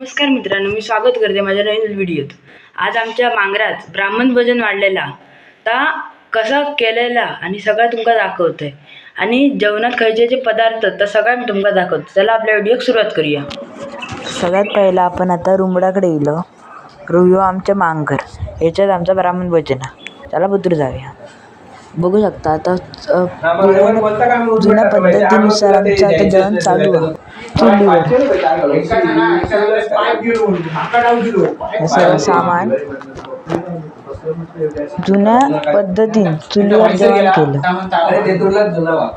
नमस्कार मित्रांनो, मी स्वागत करते माझ्या नवीन व्हिडिओत. आज आमच्या मांगरात ब्राह्मण भोजन वाढलेला ता कसा केलेला आणि सगळा तुमका दाखवतोय. आणि जेवणात खयचे पदार्थ तर सगळा मी तुमका दाखवतो. चला आपल्या व्हिडिओक सुरुवात करूया. सगळ्यात पहिला आपण आता रुमडाकडे येलो. रुयो आमच्या मांगर याच्यात आमचा ब्राह्मण भोजन. चला बुद्र जाऊया. बघू शकता आता जुन्या पद्धतीनुसार आमचं आता जेवण चालू आहे चुलीवर. हे सर्व सामान जुन्या पद्धतीने चुलीवर जेवण केलं.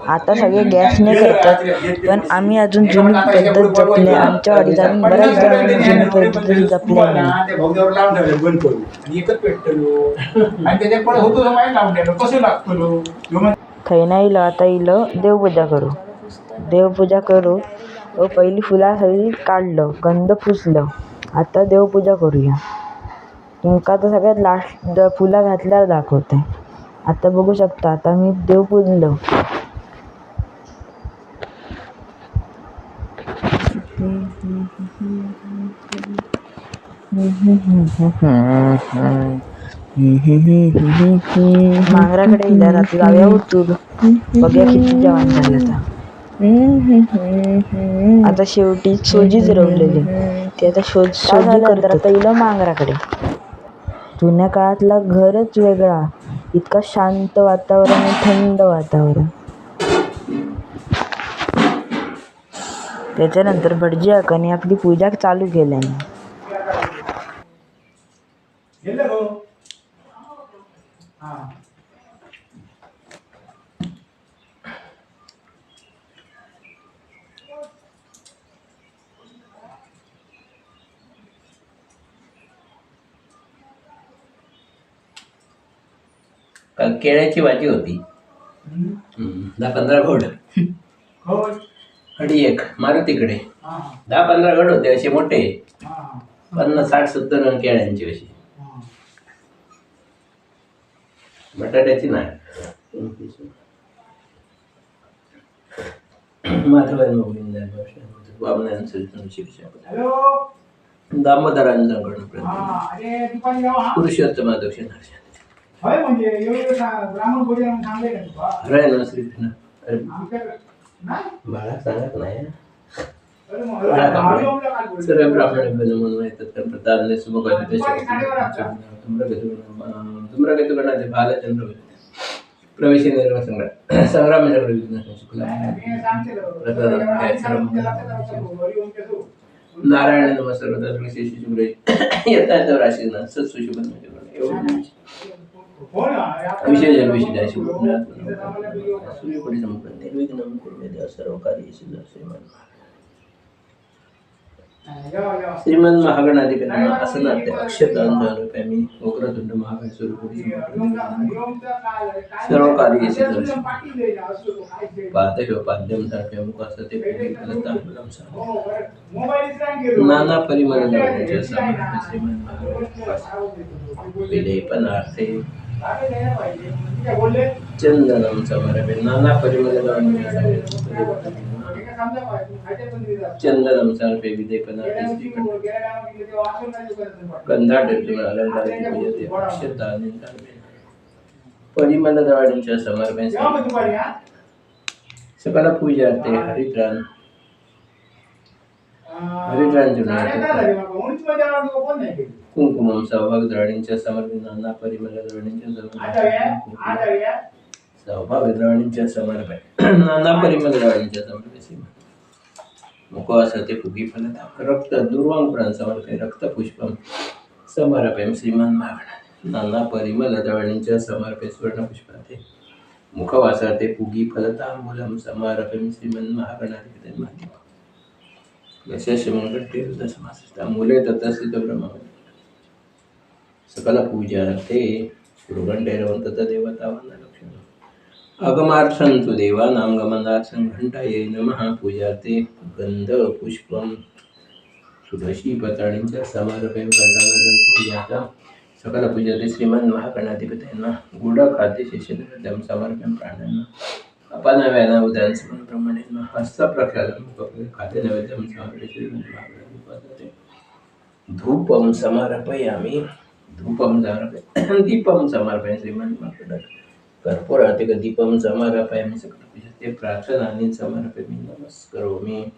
आता सगळे गॅसने करतात, पण आम्ही अजून जुनी पद्धत जपली. आमच्या वाडीत अजून बऱ्याच जणांनी जुनी पद्धत जपली नाही. खैना इलो आता इलो देवपूजा करू. पहिली फुला सगळी काढलं, गंध पुसलं. आता देवपूजा करूया. तुमका आता सगळ्यात लास्ट फुला घातल्यावर दाखवते. आता बघू शकता आता मी देव पूजलो. मांगराकडे इल्यावर आता जाऊया उठून. बघूया किती जेवण झालं तर. आता शेवटी सोजीच रवलेली ती आता सोजी करतात. आता इलं मांगराकडे. जुन्या काळातला घरच वेगळा, इतका शांत वातावरण आणि थंड वातावरण. त्याच्यानंतर भटजी अक्काने आपली पूजा चालू केल्याने काल केळ्याची भाजी होती. 10-15 घोड अडी एक मारू तिकडे. 10-15 घड होते असे मोठे. 50-60-70 केळ्यांची अशी. बटाट्याची नाही. माधवन गोविंद दामोदरांचा पुरुषोत्तम दक्षिण श्रीकृष्ण बाळा सांगत नाही. सर्व ब्राह्मण म्हणून येतात कारण प्रतापने धूम्रकेतुगणाचे भालचंद्र प्रवेश संग्राम नारायण नमस्कार येतात राशी सुशुभ विशेष विशेष सूर्यकोटी समुद्र निर्विघ्नं कुर्मे सर्व कार्य श्रीमंत महागणाधिपती आसनात अक्षतांचा मी वक्रतुंड महाकाय सूर्यकोटी सर्व कार्य पादयो पाद्यम सारख्या मुखासते नाना परिमल विलेपनार्थे चंदनम समर्पे नाना परिमल चंदनम समर्पे विलेपनार्थे परिमल दवाडींच्या समर्पे सकल पूजार्थे हरिद्रान कुंकुमम सौभाग द्रवणींच्या समर्पित नाना परिमल द्रवणींच्या सौभाग द्रवणींच्या समर्पित नाना परिमल द्रवणींच्या समर्पित मुखवासते फुगी फलता रक्त दुर्वांकुरां समर्पे रक्तपुष्पम समर्पयम श्रीमान महागणा नाना परिमल द्रवणींच्या समर्पे स्वर्णपुष्पाते मुखवासाते फुगी फलता मूलम समर्पयम श्रीमान महागणाधिपती माध्यम मूले तथस्थित ब्रह्म सकल पूजार्थे गुरुगंडेरवंत देवता लक्षण अगमार्थं तु देवानां गमनार्थं घंटायै नमः पूजार्थे गंध पुष्पम सुदशी पत्राणींच्या समर्पयम घंटानादं पूजाचा सकल पूजार्थे श्रीमन महागणाधिपतींना गुड खाद्य शेषदं समर्पयम प्राण्यांना अपनव्याना उदान ब्रह्मणेन हस्त प्रख्यात खाद्य नैवेद्यम समर्पय श्रीमन महागणाधिपते धूपम समर्पयामि धूपम समर्पयामि दीपम समर्पयामि श्रीमन्महाप्रसाद कर्पूरातिक दीपम समर्पयामि सकलपूजते प्रार्थनानि समर्पयामि नमस्करोमि.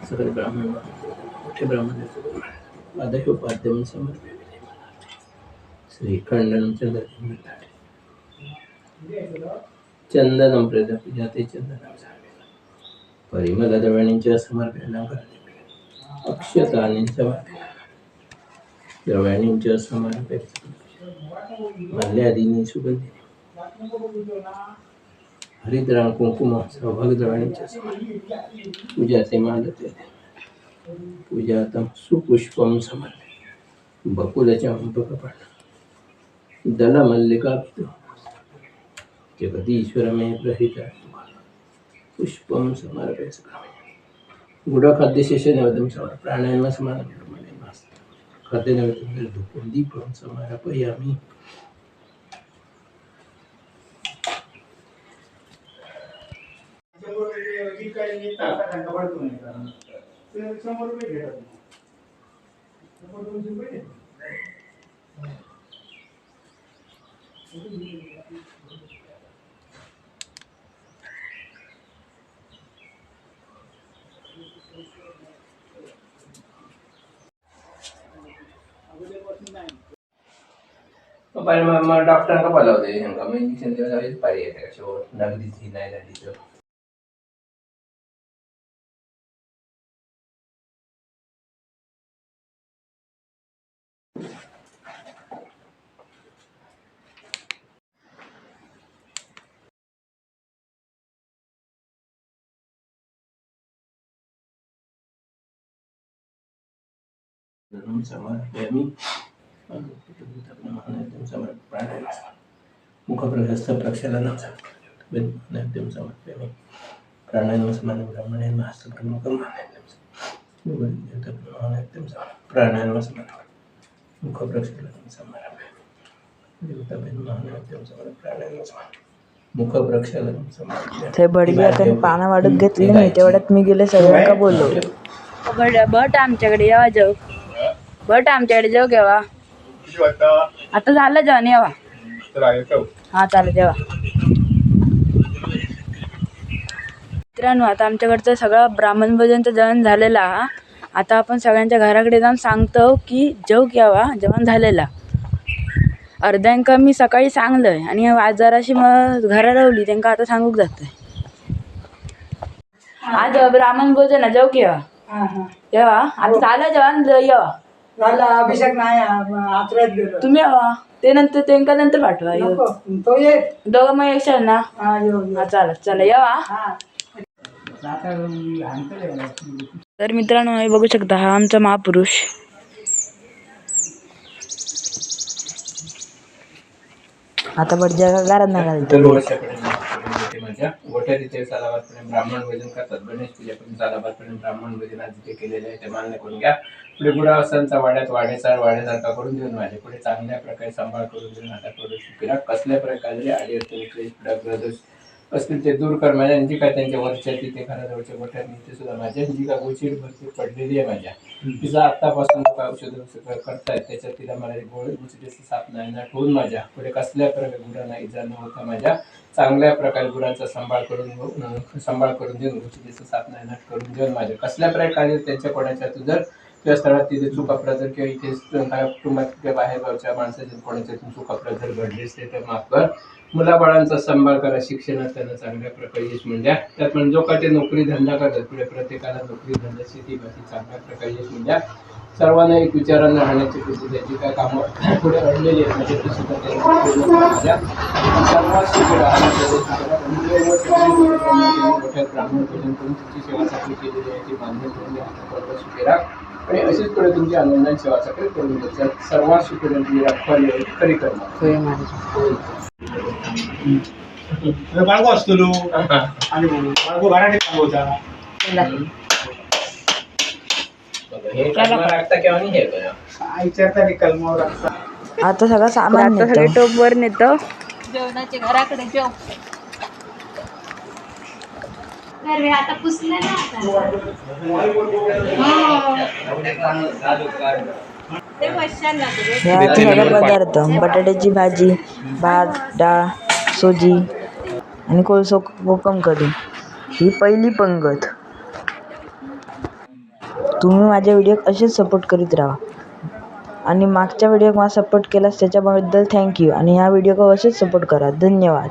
सकल ब्राह्मण मोठे ब्राह्मण पादयोपाद्यम समर्पयामि श्रीखंडनं चंदनं चंदनं प्रजाते चंदनं परिमलद्रवणीं च समर्पयामि अक्षतानि समर्पयामि द्रवणीं च समर्पयामि मल्यादीनि सुगन्धिनि हरिद्रां कुंकुमं सौभाग्यद्रवणीं च पूजाते मानते पूजातं सुपुष्पं समर्पयामि बकुलचम्पकपर्णं दलमल्लिकाब्धं जगदीश्वरमे प्रहिता पुष्पं समर्पयामि गुडखाद्यशेषनैवेद्यं समर्पयामि प्राणायाम समानं खाद्यनैवेद्यं धूपं दीपं समर्पयामि. मग डॉक्टरांका बोलावते इंजेक्शन देऊन पारी येते शेवट नगदीच नाही झाली तर समर्पयामि मुखप्रशस्त प्रक्षालनं नैवेद्यं समर्पयामि प्राणायाम समानं ब्रह्मणेन हस्तप्रमुखं नैवेद्यं प्राणायाम समानं मुखप्रक्षालनं समर्पयामि मुखप्रक्षालनं समर्पयामि. ते बडगी आता पानं वाढत घेतली नाही तेवढ्यात मी गेले सगळ्यांका बोलवलं. बट आमच्याकडे येवा जाऊ बट आमच्याकडे जाऊ केव्हा आता झालं जेवण येवा हा चालेल जेवा. मित्रांनो आता आमच्याकडचं सगळं ब्राह्मण भोजनचं जेवण झालेलं हा. आता आपण सगळ्यांच्या घराकडे जाऊन सांगतो की जेव केव्हा जेवण झालेला. अर्ध्यांका मी सकाळी सांगलंय आणि आज जराशी मग घरा रावली त्यांना आता सांगूक जातंय. आज ब्राह्मण भोजन आहे जेव केव्हा जेव्हा आता झालं जेवण येवा झाला अभिषेक नाही आचऱ्यात गेलो तुम्ही यावा ते नंतर त्यांना नंतर पाठवा तो ये दोघं मग येशाल ना हा चालत चला येवा. तर मित्रांनो हे बघू शकता हा आमचा महापुरुष आता भटजी घरात ना घालते दरवर्षाकडे होते माझ्या गोठ्या तिथे सालाबादपर्यंत ब्राह्मण भोजन करतात. गणेश पूजेपर्यंत सालाबादपर्यंत ब्राह्मण भोजन आज तिथे केलेले आहे ते मान्य करून घ्या. पुढे गुढावस्थांचा वाड्यात वाड्यासारखा करून देऊन माझे पुढे चांगल्या प्रकारे सांभाळ करून देऊन आता थोडं कसल्या प्रकारे आली अडचणी असतील ते दूर कर माझ्या. जी काय त्यांच्या वरच्या तिथे घराजवळच्या गोठ्यात ते सुद्धा माझ्या जी काय गोचिड भरती पडलेली आहे माझ्या तिचा आत्तापासून लोक औषध करतायत त्याच्यात तिला मला गोचिडीचं साप नाही ना ठेवून माझ्या पुढे कसल्या प्रकारे गुरांना इजा न होता माझ्या चांगल्या प्रकारे गुरांचा सांभाळ करून देऊन गोचिडीचं साप नाही नाट करून देऊन माझ्या कसल्या प्रकारे त्यांच्या कोणाच्या तू जर त्या स्थळात तिथे चूक अपराध जर किंवा इथे कुटुंबात किंवा बाहेर गावच्या माणसाच्या कोणाच्या चूक अपराध जर घडले असते तर माफ कर. मुलाबाळांचा सांभाळ करा. शिक्षणात त्यांना चांगल्या प्रकारे यश मिळून द्या. त्यात म्हणजे जो काय ते नोकरी धंदा करतात पुढे प्रत्येकाला नोकरी धंदा शेती बाकी चांगल्या प्रकारे यश मिळून द्या. सर्वांना एक विचारांना राहण्याची पद्धत त्याची काय कामं पुढे अडलेली आहेत म्हणजे ती सुद्धा मोठ्या ब्राह्मण भोजन करून तुमची सेवा चाकरी केलेली आहे ती मान्य करून द्या. सुखी राहा आणि अशीच पुढे तुमची आनंदाने सेवा चाकरी करून द्यायच्या. सर्वात सुखी तुमची राखवाली खरी करणार बाळगो असतो आणि बाळगो घराने सांगवता हे राखता केव्हा नाही हे बघा. विचारता कलमावर असता. आता सगळं सामान आता सगळे नेतं. टोप वर नेतं. जेवणाचे घराकडे जेव अरे आता पुसलं ना ते पश्चात लागले. हे आता सगळे पदार्थ बटाट्याची भाजी भात डाळ सोजी आणि कोळसो कोकम कढी ही पहिली पंगत. तुम्ही माझ्या व्हिडिओक असेच सपोर्ट करीत राहा आणि मागच्या व्हिडिओक मला सपोर्ट केलास त्याच्याबद्दल थँक्यू आणि ह्या व्हिडिओक असेच सपोर्ट करा. धन्यवाद.